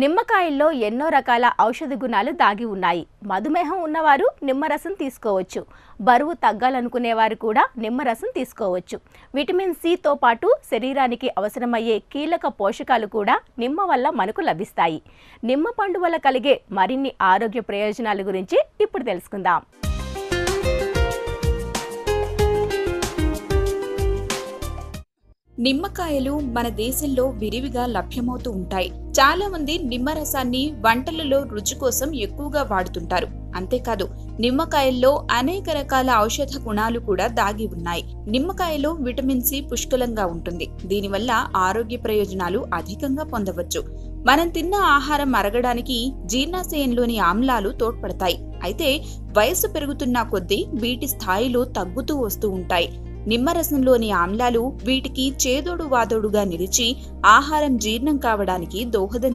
నిమ్మకాయల్లో ఎన్నో రకాల ఔషధ గుణాలు దాగి ఉన్నాయి. మధుమేహం ఉన్నవారు నిమ్మరసం తీసుకోవచ్చు. బరువు తగ్గాలనుకునేవారు కూడా నిమ్మరసం తీసుకోవచ్చు. విటమిన్ సితో పాటు శరీరానికి అవసరమయ్యే కీలక పోషకాలు కూడా నిమ్మ వల్ల మనకు లభిస్తాయి. నిమ్మ పండు వల్ల కలిగే మరిన్ని ఆరోగ్య ప్రయోజనాల గురించి ఇప్పుడు తెలుసుకుందాం. నిమ్మకాయలు మన దేశంలో విరివిగా లభ్యమవుతూ ఉంటాయి. చాలా మంది నిమ్మరసాన్ని వంటలలో రుచి కోసం ఎక్కువగా వాడుతుంటారు. అంతేకాదు నిమ్మకాయల్లో అనేక రకాల ఔషధ గుణాలు కూడా దాగి ఉన్నాయి. నిమ్మకాయలో విటమిన్ సి పుష్కలంగా ఉంటుంది. దీనివల్ల ఆరోగ్య ప్రయోజనాలు అధికంగా పొందవచ్చు. మనం తిన్న ఆహారం అరగడానికి జీర్ణాశయంలోని ఆమ్లాలు తోడ్పడతాయి. అయితే వయసు పెరుగుతున్న కొద్దీ వీటి స్థాయిలు తగ్గుతూ వస్తూ ఉంటాయి. నిమ్మరసంలోని ఆమ్లాలు వీటికి చేదోడు వాదోడుగా నిలిచి ఆహారం జీర్ణం కావడానికి దోహదం